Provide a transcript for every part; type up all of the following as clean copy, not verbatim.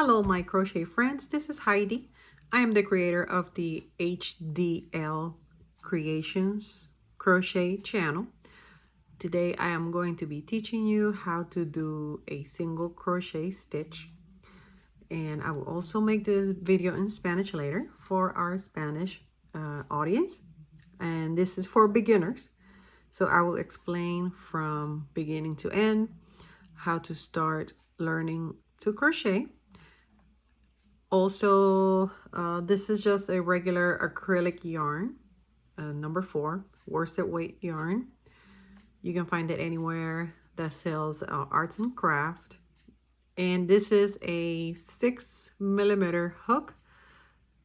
Hello, my crochet friends. This is Heidi. I am the creator of the HDL Creations crochet channel. Today I am going to be teaching you how to do a single crochet stitch, and I will also make this video in Spanish later for our Spanish audience, and this is for beginners. So I will explain from beginning to end how to start learning to crochet. Also, this is just a regular acrylic yarn, number 4, worsted weight yarn. You can find it anywhere that sells arts and craft. And this is a 6mm hook,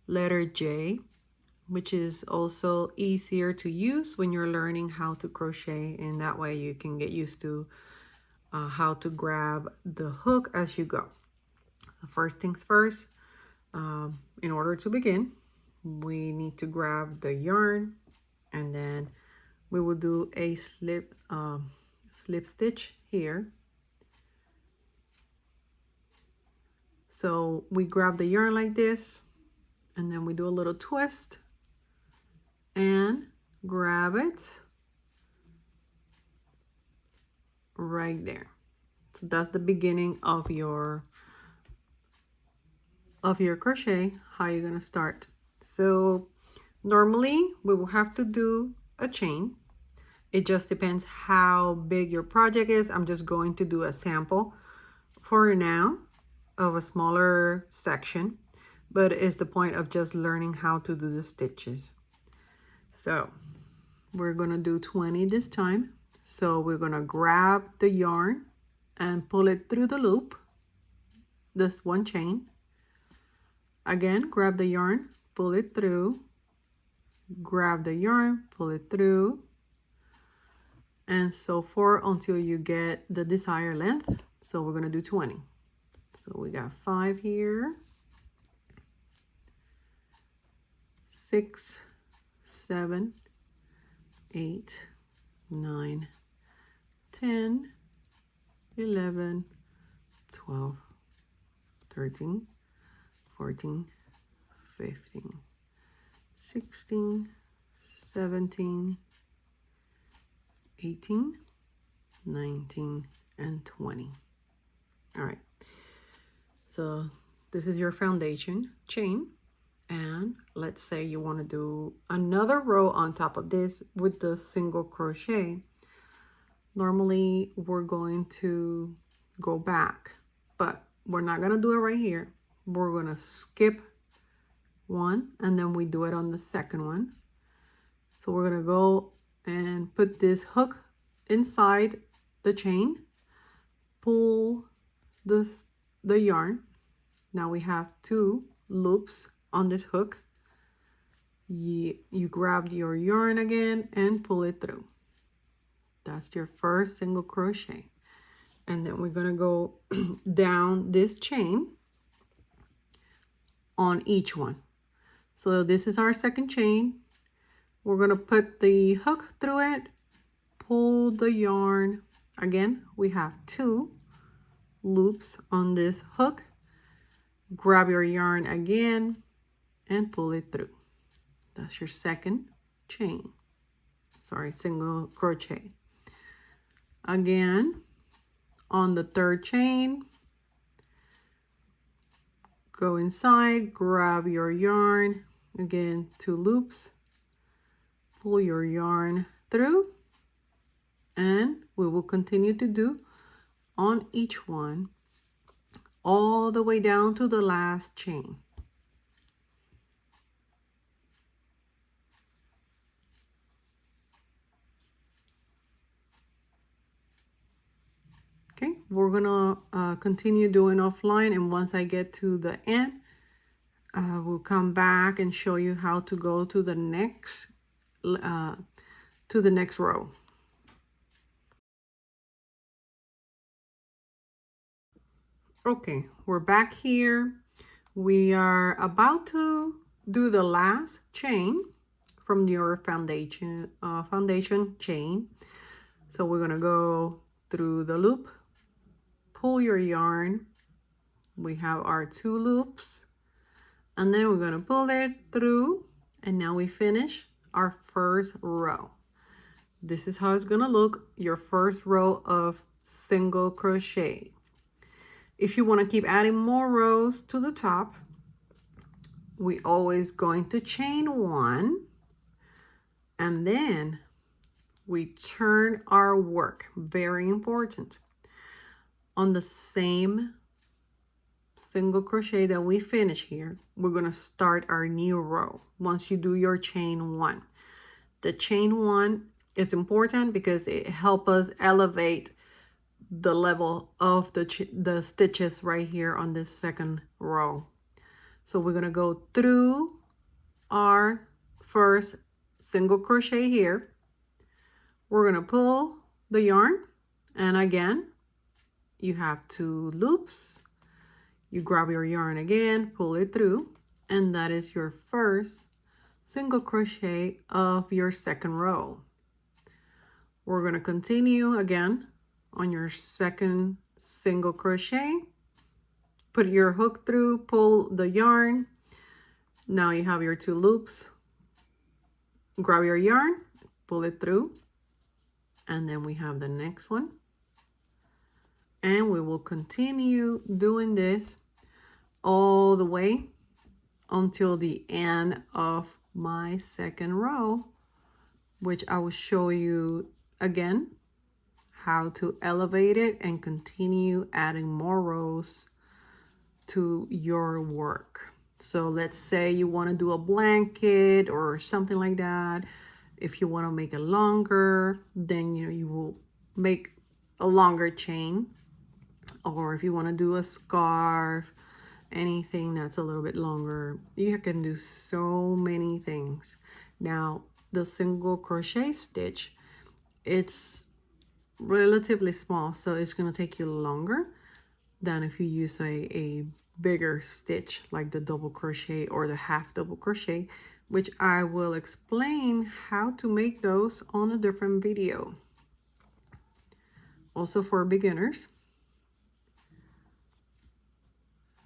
letter J, which is also easier to use when you're learning how to crochet, and that way you can get used to how to grab the hook as you go. The first things first, in order to begin, we need to grab the yarn, and then we will do a slip stitch here. So we grab the yarn like this, and then we do a little twist and grab it right there. So that's the beginning of your crochet, how you're gonna start. So normally we will have to do a chain. It just depends how big your project is. I'm just going to do a sample for now of a smaller section, but it's the point of just learning how to do the stitches. So we're gonna do 20 this time. So we're gonna grab the yarn and pull it through the loop, this one chain. Again, grab the yarn, pull it through, grab the yarn, pull it through, and so forth until you get the desired length. So we're going to do 20. So we got 5 here, 6, 7, 8, 9, 10, 11, 12, 13, 14, 15, 16, 17, 18, 19, and 20. All right. So this is your foundation chain. And let's say you want to do another row on top of this with the single crochet. Normally we're going to go back, but we're not going to do it right here. We're going to skip one, and then we do it on the second one. So we're going to go and put this hook inside the chain, pull the yarn. Now we have 2 loops on this hook. You grab your yarn again and pull it through. That's your first single crochet. And then we're going to go down this chain on each one. So this is our second chain. We're going to put the hook through it, pull the yarn. Again, we have 2 loops on this hook. Grab your yarn again and pull it through. That's your second chain. Sorry, single crochet. Again, on the third chain, go inside, grab your yarn, again 2 loops, pull your yarn through, and we will continue to do on each one all the way down to the last chain. Okay, we're gonna continue doing offline, and once I get to the end, we'll come back and show you how to go to the next row. Okay, we're back here. We are about to do the last chain from your foundation chain. So we're gonna go through the loop, pull your yarn, we have our 2 loops, and then we're going to pull it through, and now we finish our first row. This is how it's going to look, your first row of single crochet. If you want to keep adding more rows to the top, we always going to chain 1, and then we turn our work, very important, on the same single crochet that we finish here. We're going to start our new row once you do your chain 1. The chain 1 is important because it helps us elevate the level of the stitches right here on this second row. So we're going to go through our first single crochet here. We're going to pull the yarn, and again you have 2 loops. You grab your yarn again, pull it through, and that is your first single crochet of your second row. We're going to continue again on your second single crochet. Put your hook through, pull the yarn. Now you have your 2 loops. Grab your yarn, pull it through, and then we have the next one. And we will continue doing this all the way until the end of my second row, which I will show you again how to elevate it and continue adding more rows to your work. So let's say you want to do a blanket or something like that. If you want to make it longer, then you will make a longer chain. Or if you want to do a scarf, anything that's a little bit longer, you can do so many things. Now, the single crochet stitch, it's relatively small, so it's going to take you longer than if you use a bigger stitch like the double crochet or the half double crochet, which I will explain how to make those on a different video, also for beginners.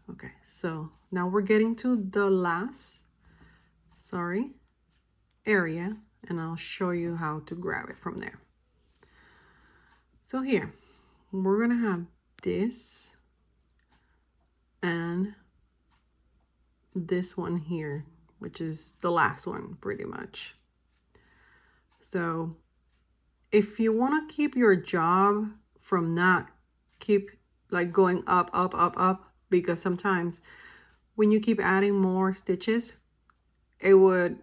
Okay, so now we're getting to the last area, and I'll show you how to grab it from there. So here we're gonna have this and this one here, which is the last one pretty much. So if you want to keep your job from not keep like going up, because sometimes when you keep adding more stitches, it would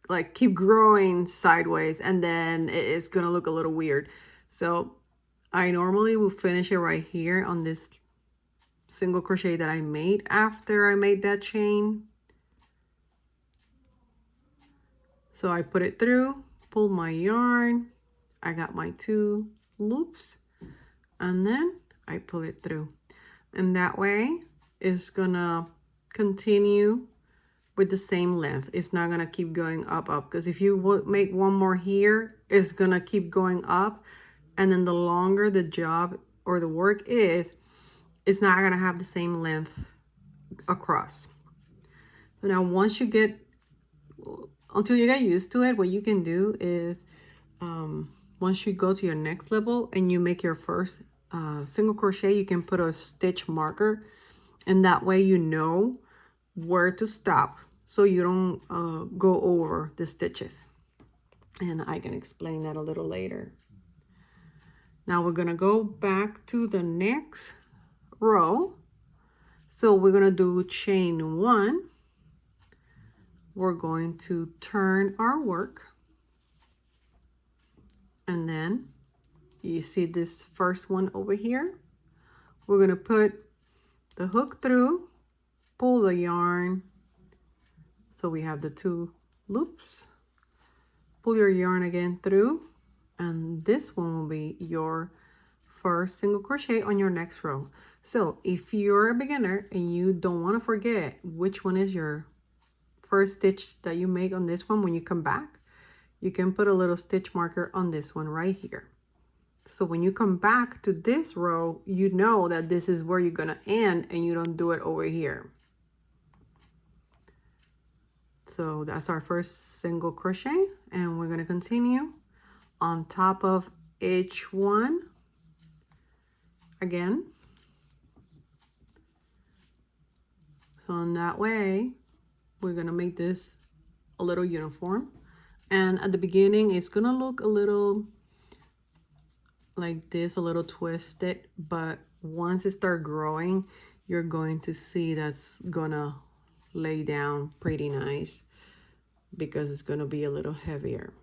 like keep growing sideways, and then it's gonna look a little weird. So I normally will finish it right here on this single crochet that I made after I made that chain. So I put it through, pull my yarn, I got my 2 loops, and then I pull it through. And that way it's gonna continue with the same length. It's not gonna keep going up, because if you make one more here, it's gonna keep going up, and then the longer the job or the work is, it's not gonna have the same length across. So now until you get used to it, what you can do is once you go to your next level and you make your first single crochet, you can put a stitch marker, and that way you know where to stop so you don't go over the stitches. And I can explain that a little later. Now we're gonna go back to the next row. So we're gonna do chain 1. We're going to turn our work, and then you see this first one over here. We're gonna put the hook through, pull the yarn, so we have the 2 loops, pull your yarn again through, and this one will be your first single crochet on your next row. So if you're a beginner and you don't want to forget which one is your first stitch that you make on this one, when you come back, you can put a little stitch marker on this one right here. So when you come back to this row, you know that this is where you're gonna end and you don't do it over here. So that's our first single crochet, and we're gonna continue on top of each one again. So in that way, we're gonna make this a little uniform. And at the beginning, it's gonna look a little like this, a little twisted, but once it starts growing, you're going to see that's gonna lay down pretty nice because it's gonna be a little heavier.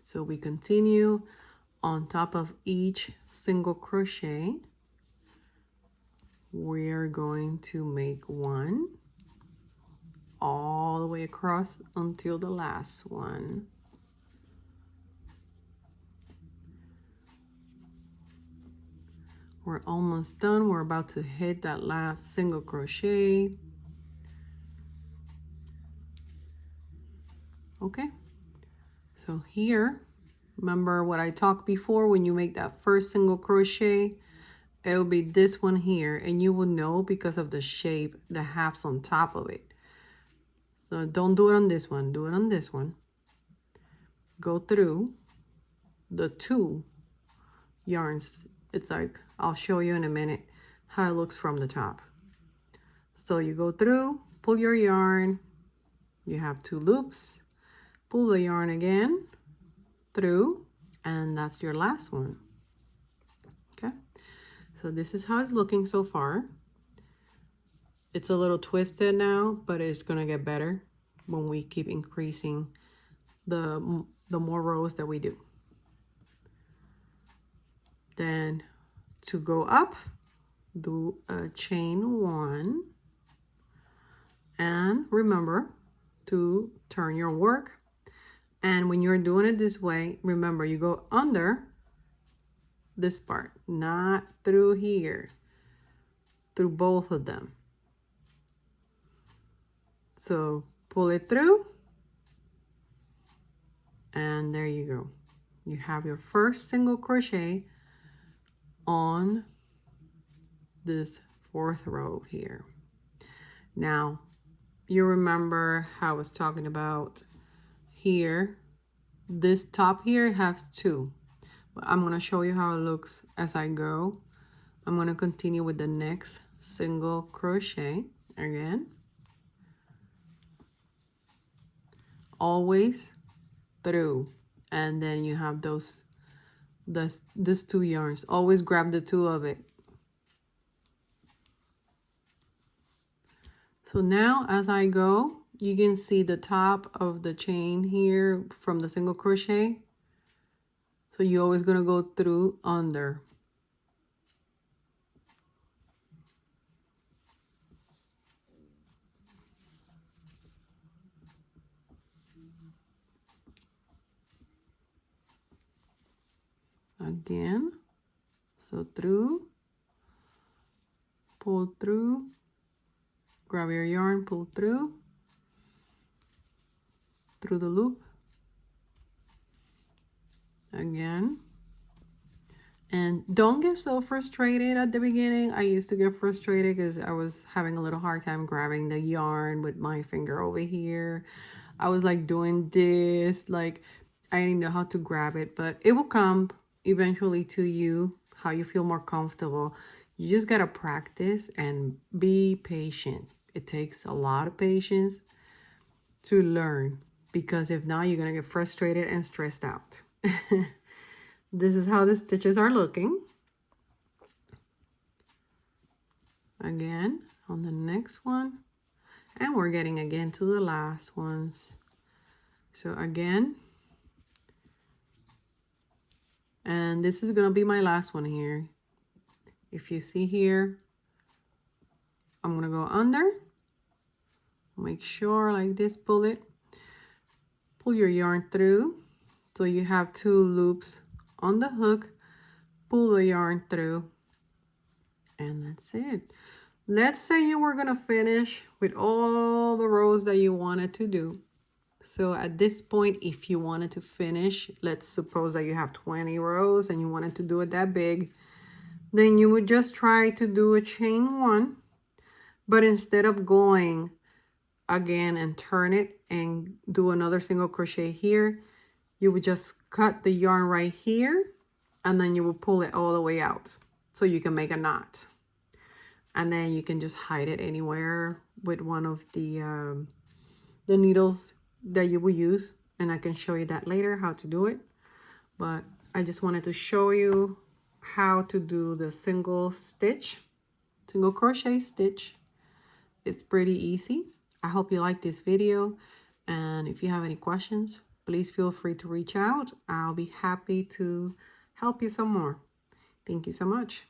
So we continue on top of each single crochet. We're going to make one all the way across until the last one. We're almost done. We're about to hit that last single crochet. Okay, so here, remember what I talked before, when you make that first single crochet, it will be this one here, and you will know because of the shape, the halves on top of it. So don't do it on this one, do it on this one. Go through the 2 yarns. It's like, I'll show you in a minute how it looks from the top. So you go through, pull your yarn, you have 2 loops, pull the yarn again, through, and that's your last one. Okay, so this is how it's looking so far. It's a little twisted now, but it's gonna get better when we keep increasing the more rows that we do. Then to go up, do a chain 1, and remember to turn your work. And when you're doing it this way, remember you go under this part, not through here, through both of them. So pull it through, and there you go. You have your first single crochet on this 4th row here. Now, you remember how I was talking about here, this top here has 2, but I'm going to show you how it looks as I go. I'm going to continue with the next single crochet again. Always through, and then you have this 2 yarns. Always grab the 2 of it. So now as I go, you can see the top of the chain here from the single crochet. So you're always going to go through under. Again, so through, pull through, grab your yarn, pull through the loop, again. And don't get so frustrated at the beginning. I used to get frustrated because I was having a little hard time grabbing the yarn with my finger over here. I was like doing this, like I didn't know how to grab it, but it will come eventually to you, how you feel more comfortable. You just gotta practice and be patient. It takes a lot of patience to learn, because if not, you're gonna get frustrated and stressed out. This is how the stitches are looking. Again, on the next one, and we're getting again to the last ones. So again, and this is gonna be my last one here. If you see here, I'm gonna go under, make sure like this, pull it, pull your yarn through, so you have 2 loops on the hook, pull the yarn through, and that's it. Let's say you were gonna finish with all the rows that you wanted to do. So at this point, if you wanted to finish, let's suppose that you have 20 rows and you wanted to do it that big, then you would just try to do a chain 1, but instead of going again and turn it and do another single crochet here, you would just cut the yarn right here and then you will pull it all the way out so you can make a knot. And then you can just hide it anywhere with one of the needles that you will use, and I can show you that later how to do it. But I just wanted to show you how to do the single crochet stitch. It's pretty easy. I hope you like this video, and if you have any questions, please feel free to reach out. I'll be happy to help you some more. Thank you so much.